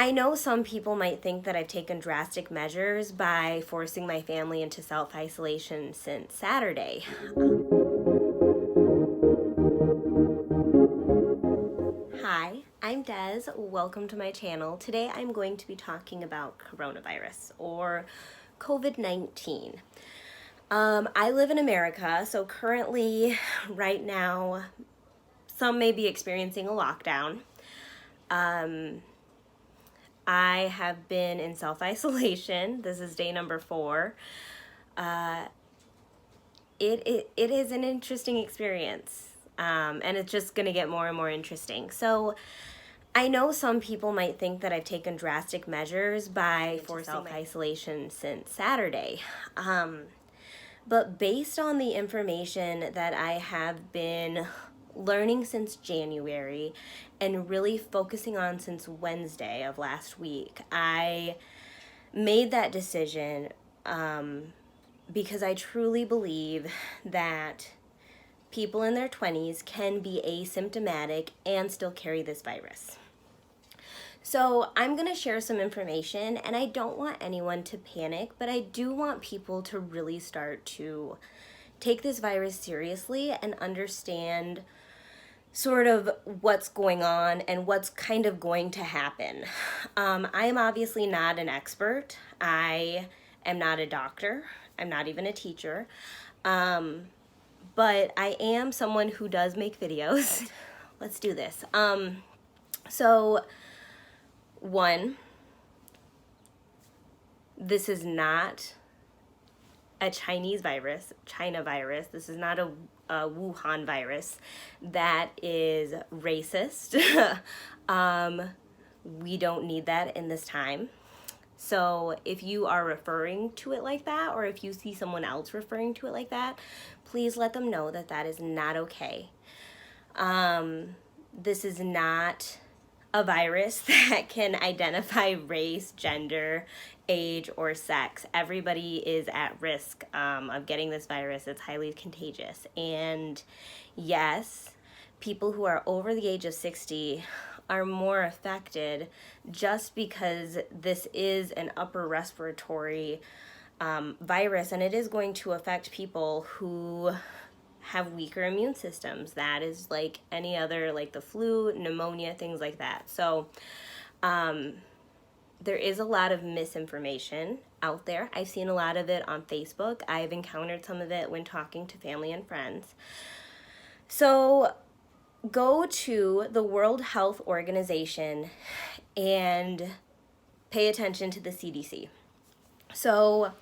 I know some people might think that I've taken drastic measures by forcing my family into self-isolation since Saturday. Hi, I'm Des. Welcome to my channel. Today I'm going to be talking about coronavirus or COVID-19. I live in America, so currently, right now, some may be experiencing a lockdown. I have been in self-isolation. This is day number 4. It is an interesting experience, and it's just going to get more and more interesting. So I know some people might think that I've taken drastic measures by forcing self-isolation since Saturday. But based on the information that I have been learning since January and really focusing on since Wednesday of last week, I made that decision because I truly believe that people in their 20s can be asymptomatic and still carry this virus. So I'm going to share some information, and I don't want anyone to panic, but I do want people to really start to take this virus seriously and understand sort of what's going on and what's kind of going to happen. I am obviously not an expert. I am not a doctor. I'm not even a teacher. But I am someone who does make videos. Let's do this. So, one, this is not a Chinese virus, China virus. This is not a Wuhan virus that is racist. We don't need that in this time. So if you are referring to it like that, or if you see someone else referring to it like that, please let them know that that is not okay. This is not a virus that can identify race, gender, age, or sex. Everybody is at risk of getting this virus. It's highly contagious. And yes, people who are over the age of 60 are more affected just because this is an upper respiratory virus, and it is going to affect people who have weaker immune systems. That is like any other, like the flu, pneumonia, things like that. So there is a lot of misinformation out there. I've seen a lot of it on Facebook. I've encountered some of it when talking to family and friends. So go to the World Health Organization and pay attention to the CDC. So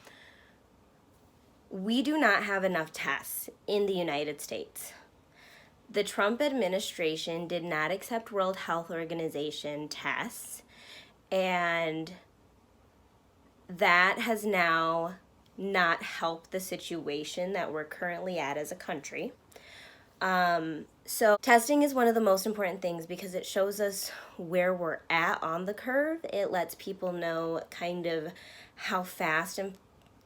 we do not have enough tests in the United States. The Trump administration did not accept World Health Organization tests, and that has now not helped the situation that we're currently at as a country. So testing is one of the most important things because it shows us where we're at on the curve. It lets people know kind of how fast and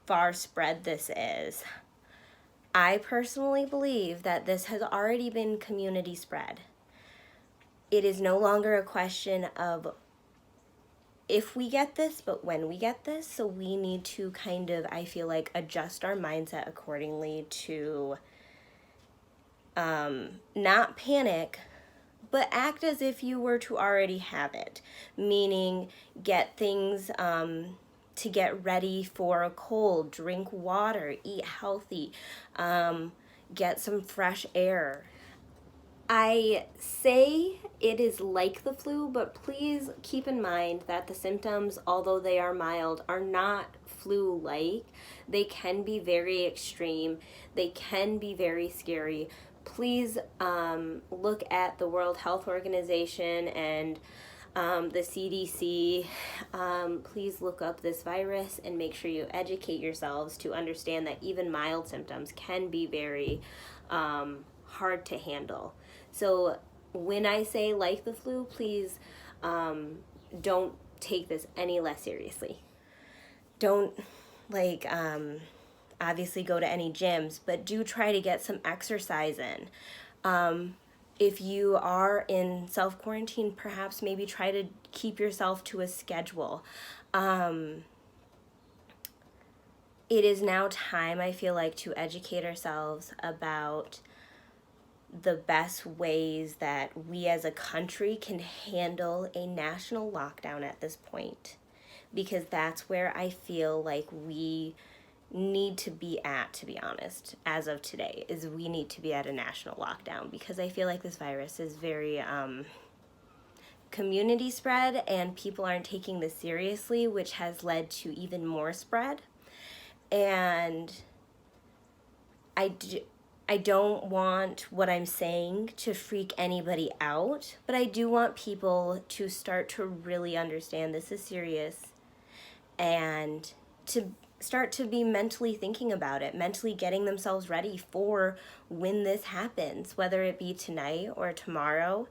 far spread this is. I personally believe that this has already been community spread. It is no longer a question of if we get this, but when we get this. So we need to kind of, I feel like, adjust our mindset accordingly to not panic, but act as if you were to already have it, meaning get things to get ready for a cold, drink water, eat healthy, get some fresh air. I say it is like the flu, but please keep in mind that the symptoms, although they are mild, are not flu-like. They can be very extreme. They can be very scary. Please look at the World Health Organization and the CDC. Please look up this virus and make sure you educate yourselves to understand that even mild symptoms can be very hard to handle. So when I say like the flu, please don't take this any less seriously. Don't obviously go to any gyms, but do try to get some exercise in. if you are in self-quarantine, perhaps maybe try to keep yourself to a schedule. It is now time, I feel like, to educate ourselves about the best ways that we as a country can handle a national lockdown at this point. Because that's where I feel like we need to be at, to be honest, as of today, is we need to be at a national lockdown, because I feel like this virus is very community spread and people aren't taking this seriously, which has led to even more spread. And I don't want what I'm saying to freak anybody out, but I do want people to start to really understand this is serious, and to start to be mentally thinking about it, mentally getting themselves ready for when this happens, whether it be tonight or tomorrow.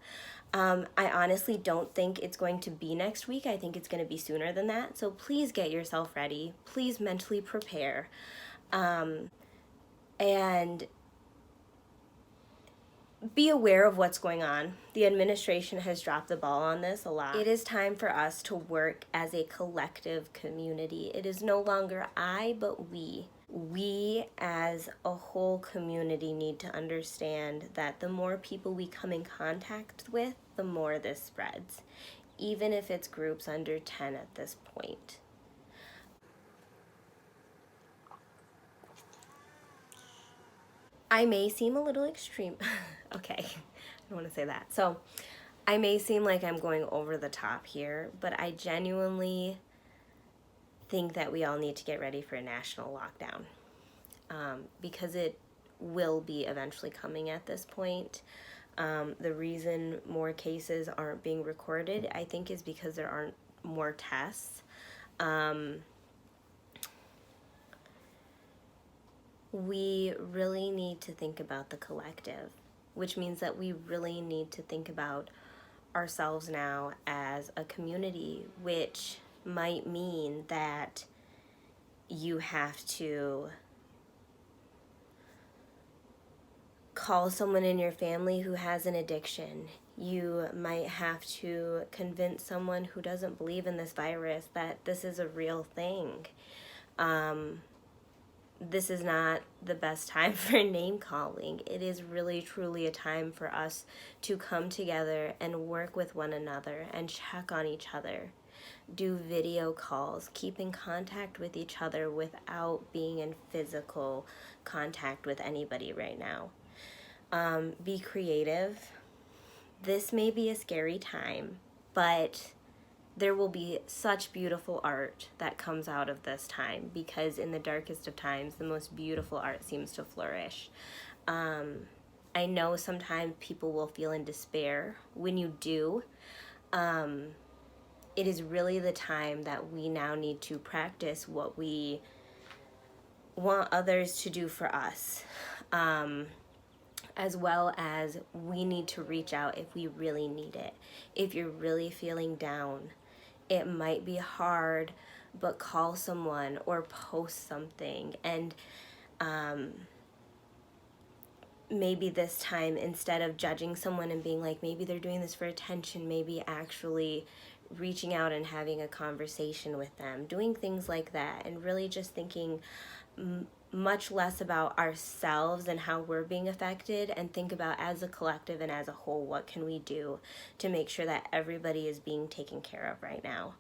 I honestly don't think it's going to be next week. I think it's going to be sooner than that. So please get yourself ready. Please mentally prepare. And be aware of what's going on. The administration has dropped the ball on this a lot. It is time for us to work as a collective community. It is no longer I, but we. We as a whole community need to understand that the more people we come in contact with, the more this spreads, even if it's groups under 10 at this point. I may seem a little extreme. Okay, I don't want to say that. So I may seem like I'm going over the top here, but I genuinely think that we all need to get ready for a national lockdown, because it will be eventually coming at this point. The reason more cases aren't being recorded, I think, is because there aren't more tests. We really need to think about the collective, which means that we really need to think about ourselves now as a community, which might mean that you have to call someone in your family who has an addiction. You might have to convince someone who doesn't believe in this virus that this is a real thing. This is not the best time for name calling. It is really truly a time for us to come together and work with one another and check on each other. Do video calls, keep in contact with each other without being in physical contact with anybody right now. Be creative. This may be a scary time, but there will be such beautiful art that comes out of this time, because in the darkest of times, the most beautiful art seems to flourish. I know sometimes people will feel in despair. When you do, it is really the time that we now need to practice what we want others to do for us. As well as we need to reach out if we really need it. If you're really feeling down, it might be hard, but call someone or post something. And maybe this time, instead of judging someone and being like, maybe they're doing this for attention, maybe actually reaching out and having a conversation with them, doing things like that, and really just thinking much less about ourselves and how we're being affected, and think about, as a collective and as a whole, what can we do to make sure that everybody is being taken care of right now.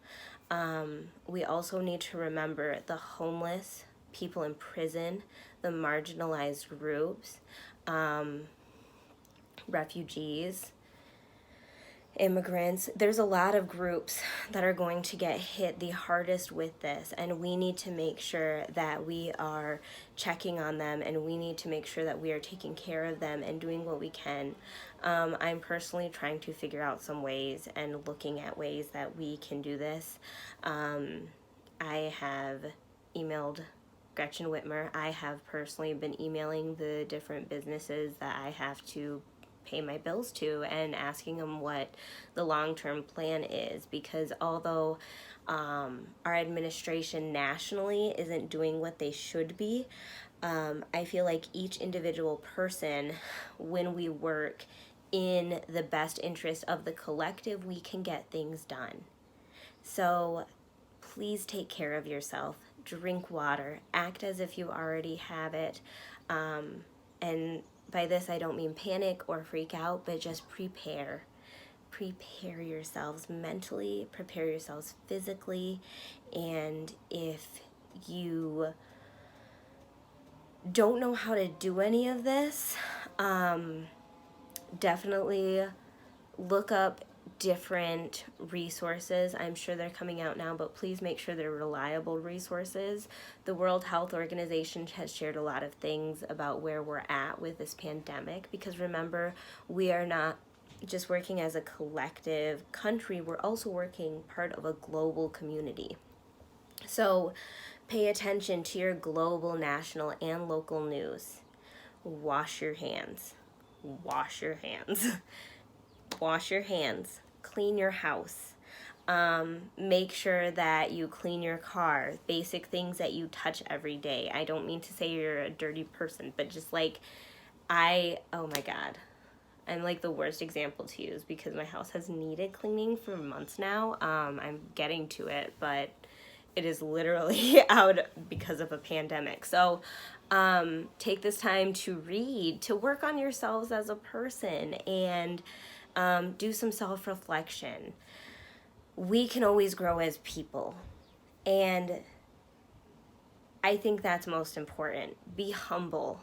We also need to remember the homeless, people in prison, the marginalized groups, refugees, immigrants. There's a lot of groups that are going to get hit the hardest with this, and we need to make sure that we are checking on them, and we need to make sure that we are taking care of them and doing what we can. I'm personally trying to figure out some ways and looking at ways that we can do this. I have emailed Gretchen Whitmer. I have personally been emailing the different businesses that I have to pay my bills to and asking them what the long-term plan is, because although our administration nationally isn't doing what they should be, I feel like each individual person, when we work in the best interest of the collective, we can get things done. So please take care of yourself. Drink water. Act as if you already have it. And by this, I don't mean panic or freak out, but just prepare. Prepare yourselves mentally, prepare yourselves physically, and if you don't know how to do any of this, definitely look up different resources. I'm sure they're coming out now, but please make sure they're reliable resources. The World Health Organization has shared a lot of things about where we're at with this pandemic, because remember, we are not just working as a collective country, we're also working part of a global community. So pay attention to your global, national, and local news. Wash your hands. Wash your hands. Wash your hands. Clean your house. Make sure that you clean your car. Basic things that you touch every day. I don't mean to say you're a dirty person, but just like oh my God. I'm like the worst example to use because my house has needed cleaning for months now. I'm getting to it, but it is literally out because of a pandemic. So take this time to read, to work on yourselves as a person, and do some self-reflection. We can always grow as people, and I think that's most important. Be humble.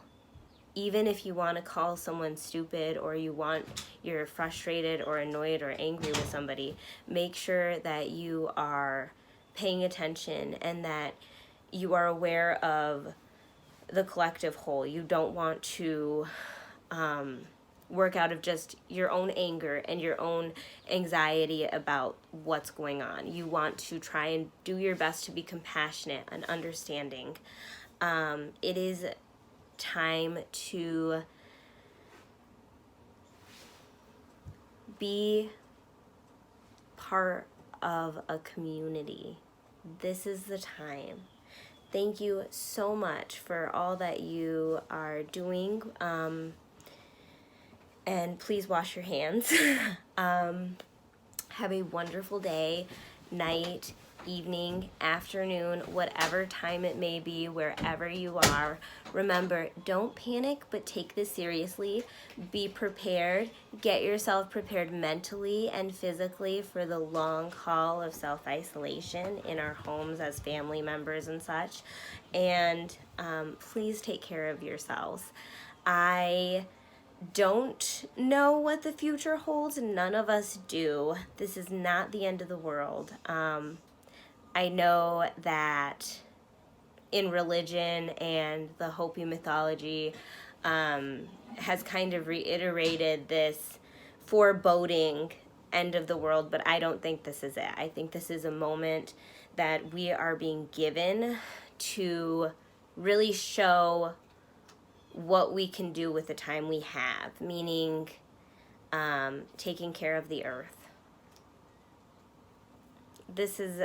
Even if you want to call someone stupid, or you're frustrated or annoyed or angry with somebody, make sure that you are paying attention and that you are aware of the collective whole. You don't want to work out of just your own anger and your own anxiety about what's going on. You want to try and do your best to be compassionate and understanding. It is time to be part of a community. This is the time. Thank you so much for all that you are doing. And please wash your hands. Have a wonderful day, night, evening, afternoon, whatever time it may be, wherever you are. Remember, don't panic, but take this seriously. Be prepared. Get yourself prepared mentally and physically for the long haul of self-isolation in our homes as family members and such. And please take care of yourselves. I don't know what the future holds. None of us do. This is not the end of the world. I know that in religion and the Hopi mythology has kind of reiterated this foreboding end of the world, but I don't think this is it. I think this is a moment that we are being given to really show what we can do with the time we have, meaning taking care of the earth. This is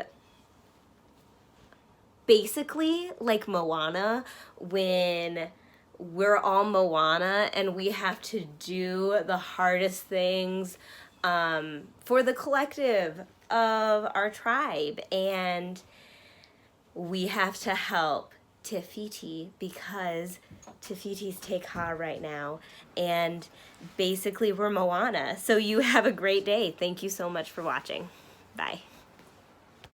basically like Moana, when we're all Moana and we have to do the hardest things for the collective of our tribe, and we have to help Te Fiti because Te Fiti's Te Ka right now, and basically we're Moana. So you have a great day. Thank you so much for watching. Bye.